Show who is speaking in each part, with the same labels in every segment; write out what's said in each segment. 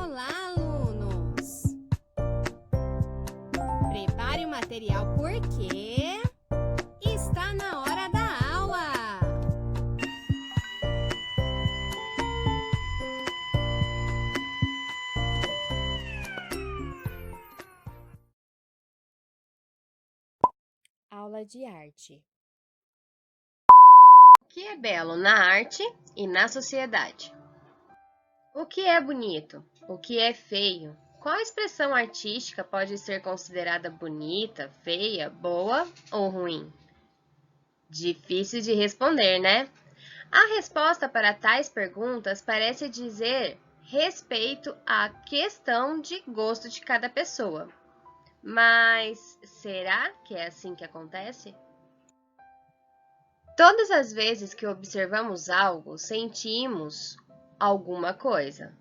Speaker 1: Olá, alunos! Prepare o material porque está na hora da aula! Aula de arte.
Speaker 2: O que é belo na arte e na sociedade? O que é bonito? O que é feio? Qual expressão artística pode ser considerada bonita, feia, boa ou ruim? Difícil de responder, né? A resposta para tais perguntas parece dizer respeito à questão de gosto de cada pessoa. Mas será que é assim que acontece? Todas as vezes que observamos algo, sentimos alguma coisa.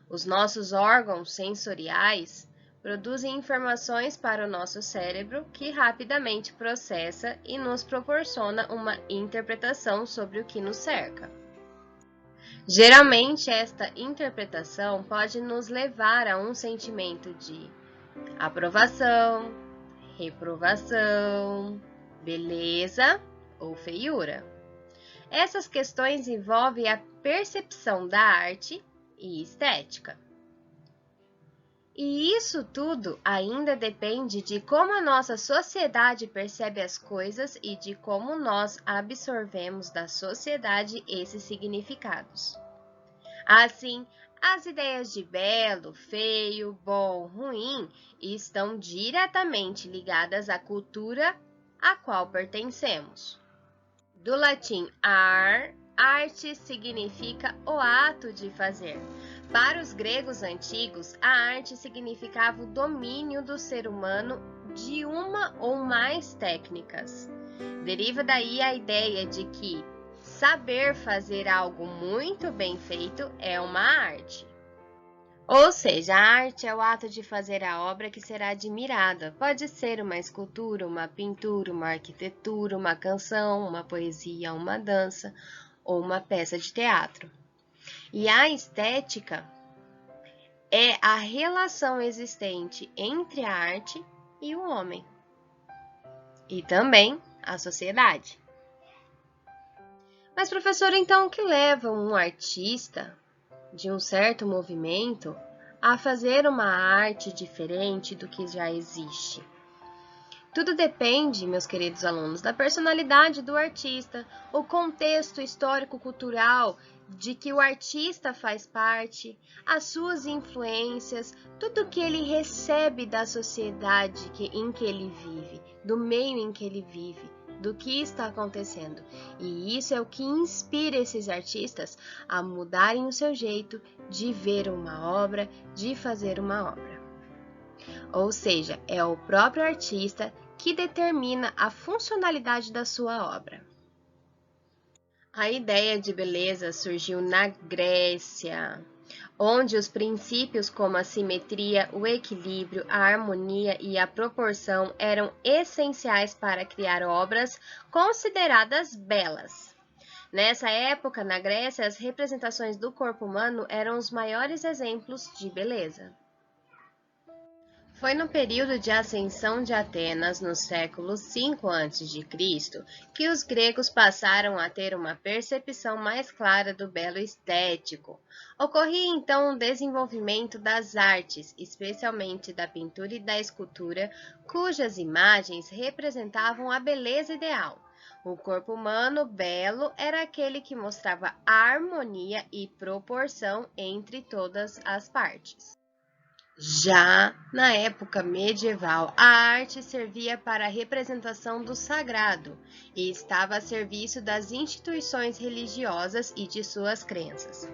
Speaker 2: Os nossos órgãos sensoriais produzem informações para o nosso cérebro que rapidamente processa e nos proporciona uma interpretação sobre o que nos cerca. Geralmente, esta interpretação pode nos levar a um sentimento de aprovação, reprovação, beleza ou feiura. Essas questões envolvem a percepção da arte e estética. E isso tudo ainda depende de como a nossa sociedade percebe as coisas e de como nós absorvemos da sociedade esses significados. Assim, as ideias de belo, feio, bom, ruim estão diretamente ligadas à cultura a qual pertencemos. Do latim arte significa o ato de fazer. Para os gregos antigos, a arte significava o domínio do ser humano de uma ou mais técnicas. Deriva daí a ideia de que saber fazer algo muito bem feito é uma arte. Ou seja, a arte é o ato de fazer a obra que será admirada. Pode ser uma escultura, uma pintura, uma arquitetura, uma canção, uma poesia, uma dança ou uma peça de teatro. E a estética é a relação existente entre a arte e o homem. E também a sociedade. Mas, professor, então o que leva um artista de um certo movimento a fazer uma arte diferente do que já existe? Tudo depende, meus queridos alunos, da personalidade do artista, o contexto histórico-cultural de que o artista faz parte, as suas influências, tudo que ele recebe da sociedade em que ele vive, do meio em que ele vive, do que está acontecendo. E isso é o que inspira esses artistas a mudarem o seu jeito de ver uma obra, de fazer uma obra. Ou seja, é o próprio artista que determina a funcionalidade da sua obra. A ideia de beleza surgiu na Grécia, onde os princípios como a simetria, o equilíbrio, a harmonia e a proporção eram essenciais para criar obras consideradas belas. Nessa época, na Grécia, as representações do corpo humano eram os maiores exemplos de beleza. Foi no período de ascensão de Atenas, no século 5 a.C., que os gregos passaram a ter uma percepção mais clara do belo estético. Ocorria então o desenvolvimento das artes, especialmente da pintura e da escultura, cujas imagens representavam a beleza ideal. O corpo humano belo era aquele que mostrava harmonia e proporção entre todas as partes. Já na época medieval, a arte servia para a representação do sagrado e estava a serviço das instituições religiosas e de suas crenças.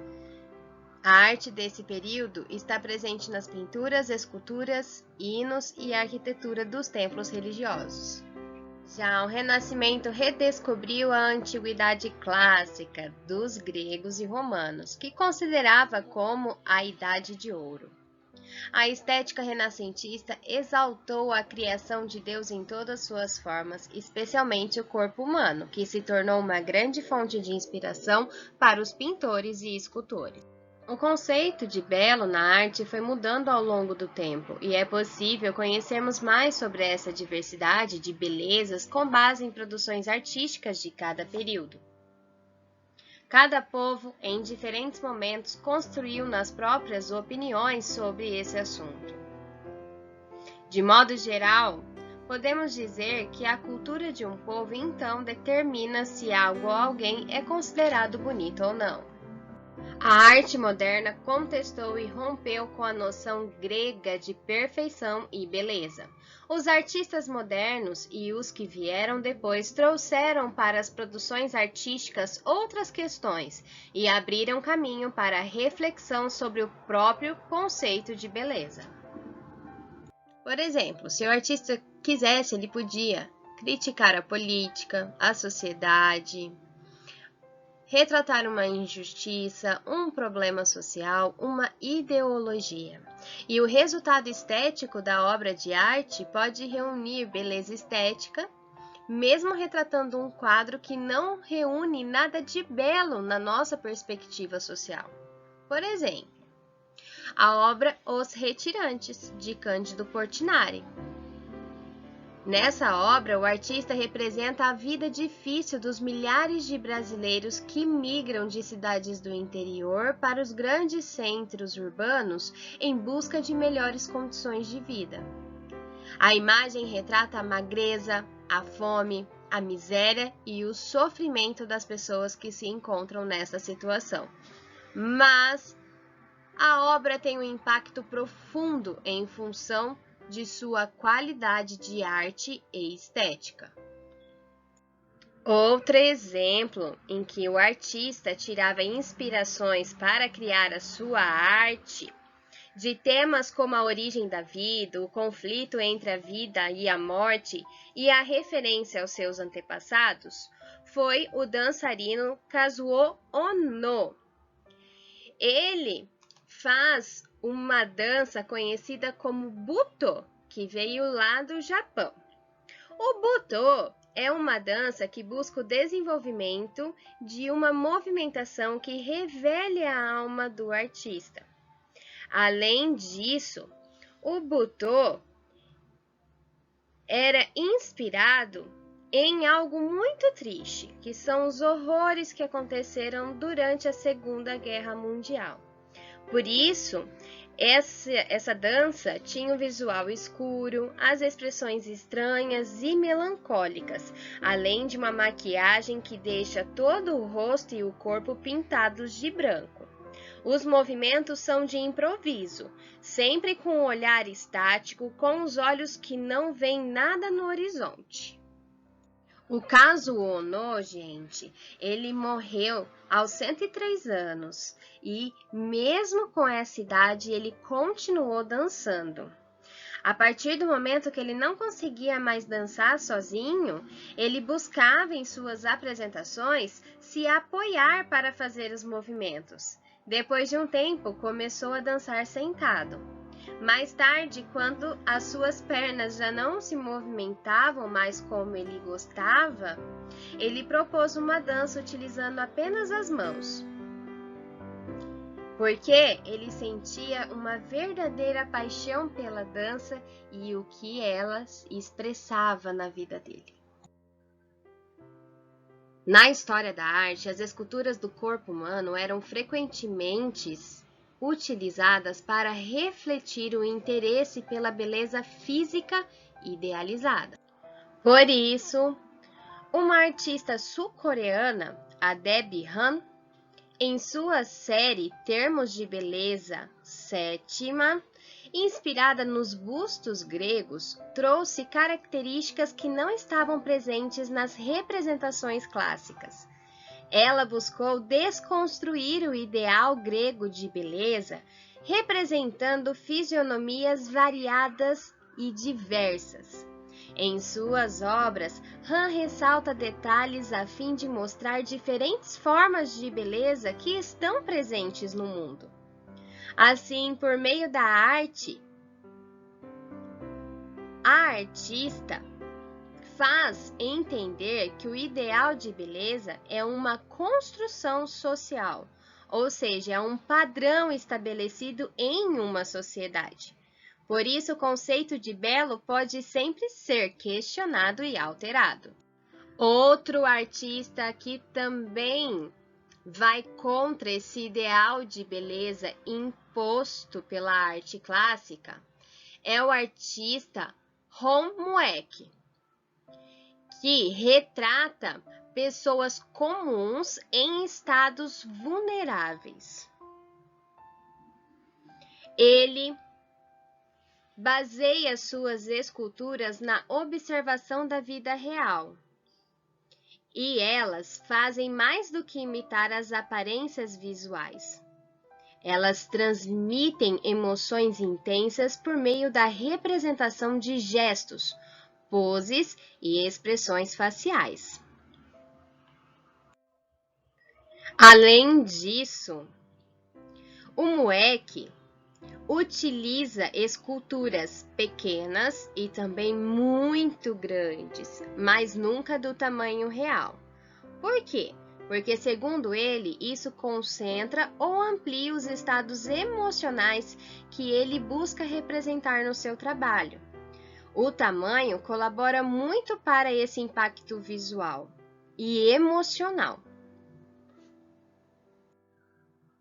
Speaker 2: A arte desse período está presente nas pinturas, esculturas, hinos e arquitetura dos templos religiosos. Já o Renascimento redescobriu a antiguidade clássica dos gregos e romanos, que considerava como a Idade de Ouro. A estética renascentista exaltou a criação de Deus em todas suas formas, especialmente o corpo humano, que se tornou uma grande fonte de inspiração para os pintores e escultores. O conceito de belo na arte foi mudando ao longo do tempo, e é possível conhecermos mais sobre essa diversidade de belezas com base em produções artísticas de cada período. Cada povo, em diferentes momentos, construiu nas próprias opiniões sobre esse assunto. De modo geral, podemos dizer que a cultura de um povo então determina se algo ou alguém é considerado bonito ou não. A arte moderna contestou e rompeu com a noção grega de perfeição e beleza. Os artistas modernos e os que vieram depois trouxeram para as produções artísticas outras questões e abriram caminho para a reflexão sobre o próprio conceito de beleza. Por exemplo, se o artista quisesse, ele podia criticar a política, a sociedade, retratar uma injustiça, um problema social, uma ideologia. E o resultado estético da obra de arte pode reunir beleza estética, mesmo retratando um quadro que não reúne nada de belo na nossa perspectiva social. Por exemplo, a obra Os Retirantes, de Cândido Portinari. Nessa obra, o artista representa a vida difícil dos milhares de brasileiros que migram de cidades do interior para os grandes centros urbanos em busca de melhores condições de vida. A imagem retrata a magreza, a fome, a miséria e o sofrimento das pessoas que se encontram nessa situação. Mas a obra tem um impacto profundo em função de sua qualidade de arte e estética. Outro exemplo em que o artista tirava inspirações para criar a sua arte de temas como a origem da vida, o conflito entre a vida e a morte e a referência aos seus antepassados, foi o dançarino Kazuo Ono. Ele faz uma dança conhecida como Buto, que veio lá do Japão. O Buto é uma dança que busca o desenvolvimento de uma movimentação que revele a alma do artista. Além disso, o Buto era inspirado em algo muito triste, que são os horrores que aconteceram durante a Segunda Guerra Mundial. Por isso, essa dança tinha um visual escuro, as expressões estranhas e melancólicas, além de uma maquiagem que deixa todo o rosto e o corpo pintados de branco. Os movimentos são de improviso, sempre com um olhar estático, com os olhos que não veem nada no horizonte. O Kazuo Ono, gente, ele morreu aos 103 anos e, mesmo com essa idade, ele continuou dançando. A partir do momento que ele não conseguia mais dançar sozinho, ele buscava em suas apresentações se apoiar para fazer os movimentos. Depois de um tempo, começou a dançar sentado. Mais tarde, quando as suas pernas já não se movimentavam mais como ele gostava, ele propôs uma dança utilizando apenas as mãos, porque ele sentia uma verdadeira paixão pela dança e o que ela expressava na vida dele. Na história da arte, as esculturas do corpo humano eram frequentemente utilizadas para refletir o interesse pela beleza física idealizada. Por isso, uma artista sul-coreana, a Debbie Han, em sua série Termos de Beleza Sétima, inspirada nos bustos gregos, trouxe características que não estavam presentes nas representações clássicas. Ela buscou desconstruir o ideal grego de beleza, representando fisionomias variadas e diversas. Em suas obras, Han ressalta detalhes a fim de mostrar diferentes formas de beleza que estão presentes no mundo. Assim, por meio da arte, a artista faz entender que o ideal de beleza é uma construção social, ou seja, é um padrão estabelecido em uma sociedade. Por isso, o conceito de belo pode sempre ser questionado e alterado. Outro artista que também vai contra esse ideal de beleza imposto pela arte clássica é o artista Ron Mueck, que retrata pessoas comuns em estados vulneráveis. Ele baseia suas esculturas na observação da vida real. E elas fazem mais do que imitar as aparências visuais. Elas transmitem emoções intensas por meio da representação de gestos, poses e expressões faciais. Além disso, o Mueck utiliza esculturas pequenas e também muito grandes, mas nunca do tamanho real. Por quê? Porque, segundo ele, isso concentra ou amplia os estados emocionais que ele busca representar no seu trabalho. O tamanho colabora muito para esse impacto visual e emocional.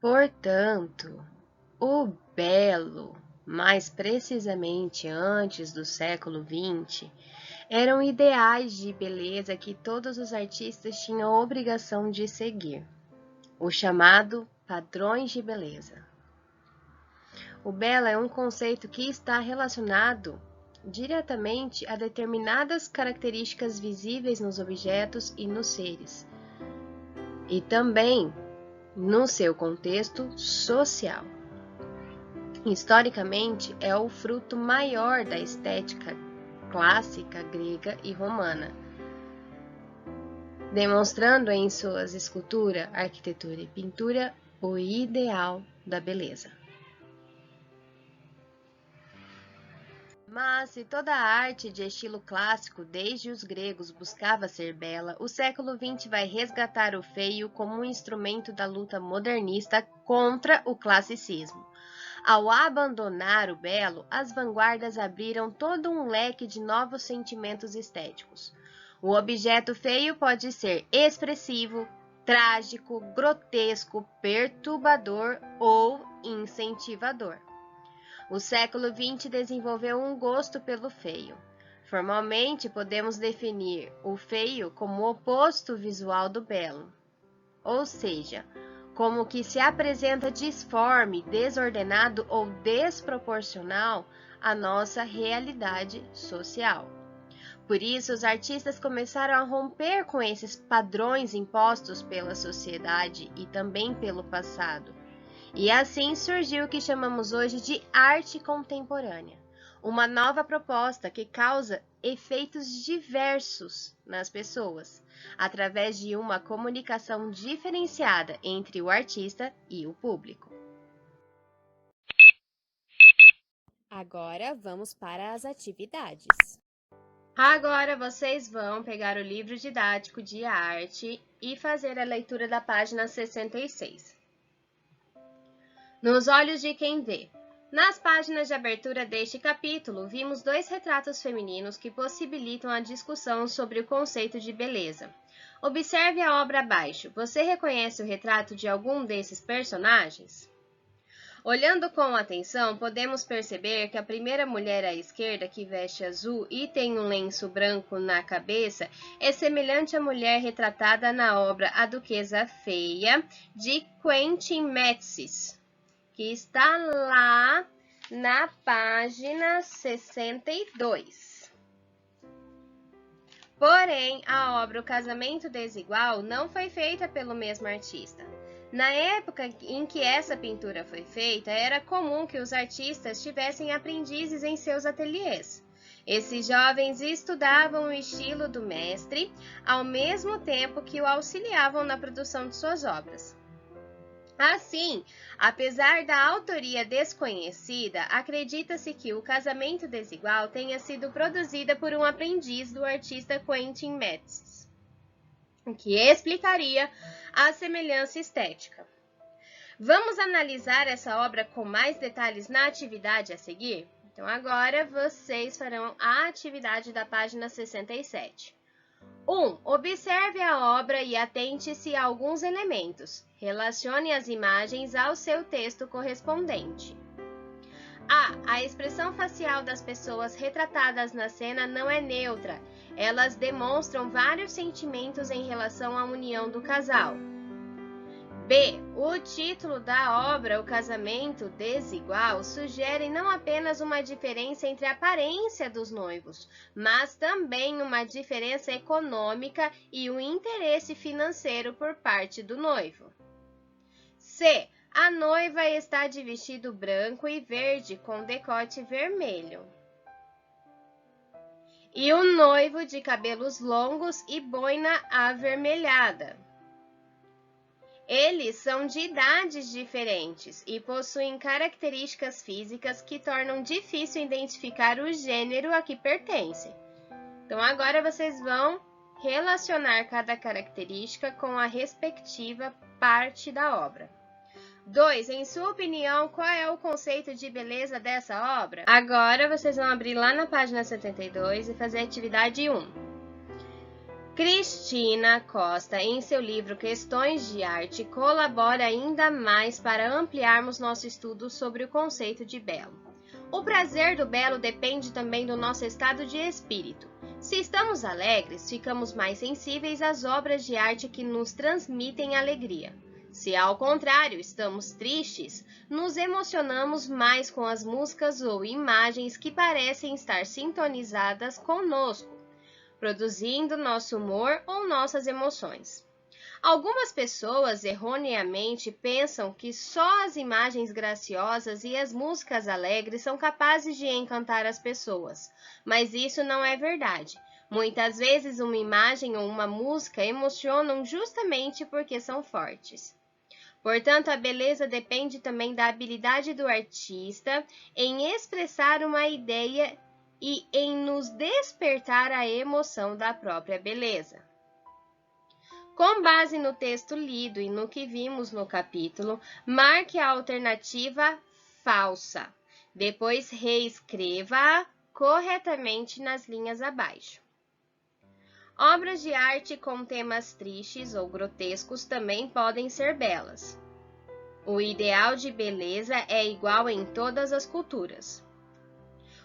Speaker 2: Portanto, o belo, mais precisamente antes do século XX, eram ideais de beleza que todos os artistas tinham a obrigação de seguir, o chamado padrões de beleza. O belo é um conceito que está relacionado diretamente a determinadas características visíveis nos objetos e nos seres, e também no seu contexto social. Historicamente, é o fruto maior da estética clássica grega e romana, demonstrando em suas esculturas, arquitetura e pintura o ideal da beleza. Mas se toda a arte de estilo clássico desde os gregos buscava ser bela, o século XX vai resgatar o feio como um instrumento da luta modernista contra o classicismo. Ao abandonar o belo, as vanguardas abriram todo um leque de novos sentimentos estéticos. O objeto feio pode ser expressivo, trágico, grotesco, perturbador ou incentivador. O século XX desenvolveu um gosto pelo feio. Formalmente, podemos definir o feio como o oposto visual do belo, ou seja, como que se apresenta disforme, desordenado ou desproporcional à nossa realidade social. Por isso, os artistas começaram a romper com esses padrões impostos pela sociedade e também pelo passado. E assim surgiu o que chamamos hoje de arte contemporânea, uma nova proposta que causa efeitos diversos nas pessoas, através de uma comunicação diferenciada entre o artista e o público.
Speaker 1: Agora vamos para as atividades.
Speaker 2: Agora vocês vão pegar o livro didático de arte e fazer a leitura da página 66. Nos olhos de quem vê. Nas páginas de abertura deste capítulo, vimos dois retratos femininos que possibilitam a discussão sobre o conceito de beleza. Observe a obra abaixo. Você reconhece o retrato de algum desses personagens? Olhando com atenção, podemos perceber que a primeira mulher à esquerda, que veste azul e tem um lenço branco na cabeça, é semelhante à mulher retratada na obra A Duquesa Feia, de Quentin Matsys, que está lá na página 62. Porém, a obra O Casamento Desigual não foi feita pelo mesmo artista. Na época em que essa pintura foi feita, era comum que os artistas tivessem aprendizes em seus ateliês. Esses jovens estudavam o estilo do mestre, ao mesmo tempo que o auxiliavam na produção de suas obras. Assim, apesar da autoria desconhecida, acredita-se que O Casamento Desigual tenha sido produzida por um aprendiz do artista Quentin Matsys, o que explicaria a semelhança estética. Vamos analisar essa obra com mais detalhes na atividade a seguir? Então, agora vocês farão a atividade da página 67. 1. Observe a obra e atente-se a alguns elementos. Relacione as imagens ao seu texto correspondente. A expressão facial das pessoas retratadas na cena não é neutra. Elas demonstram vários sentimentos em relação à união do casal. B. O título da obra, O Casamento Desigual, sugere não apenas uma diferença entre a aparência dos noivos, mas também uma diferença econômica e o interesse financeiro por parte do noivo. C. A noiva está de vestido branco e verde com decote vermelho. E o noivo de cabelos longos e boina avermelhada. Eles são de idades diferentes e possuem características físicas que tornam difícil identificar o gênero a que pertencem. Então, agora vocês vão relacionar cada característica com a respectiva parte da obra. 2. Em sua opinião, qual é o conceito de beleza dessa obra? Agora vocês vão abrir lá na página 72 e fazer a atividade 1. Cristina Costa, em seu livro Questões de Arte, colabora ainda mais para ampliarmos nosso estudo sobre o conceito de belo. O prazer do belo depende também do nosso estado de espírito. Se estamos alegres, ficamos mais sensíveis às obras de arte que nos transmitem alegria. Se, ao contrário, estamos tristes, nos emocionamos mais com as músicas ou imagens que parecem estar sintonizadas conosco, produzindo nosso humor ou nossas emoções. Algumas pessoas erroneamente pensam que só as imagens graciosas e as músicas alegres são capazes de encantar as pessoas, mas isso não é verdade. Muitas vezes uma imagem ou uma música emocionam justamente porque são fortes. Portanto, a beleza depende também da habilidade do artista em expressar uma ideia e em nos despertar a emoção da própria beleza. Com base no texto lido e no que vimos no capítulo, marque a alternativa falsa. Depois reescreva-a corretamente nas linhas abaixo. Obras de arte com temas tristes ou grotescos também podem ser belas. O ideal de beleza é igual em todas as culturas.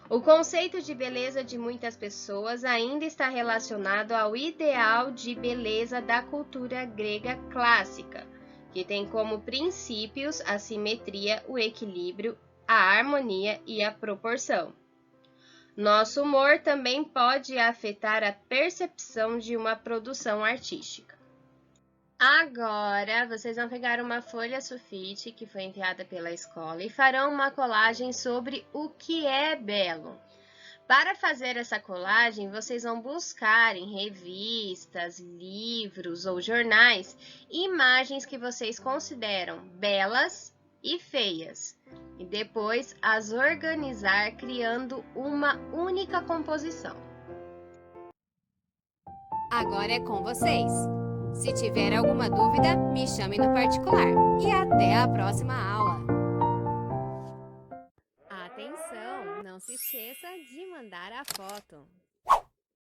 Speaker 2: O conceito de beleza de muitas pessoas ainda está relacionado ao ideal de beleza da cultura grega clássica, que tem como princípios a simetria, o equilíbrio, a harmonia e a proporção. Nosso humor também pode afetar a percepção de uma produção artística. Agora, vocês vão pegar uma folha sulfite que foi enviada pela escola e farão uma colagem sobre o que é belo. Para fazer essa colagem, vocês vão buscar em revistas, livros ou jornais imagens que vocês consideram belas e feias, e depois as organizar criando uma única composição.
Speaker 1: Agora é com vocês. Se tiver alguma dúvida, me chame no particular. E até a próxima aula. Atenção, não se esqueça de mandar a foto.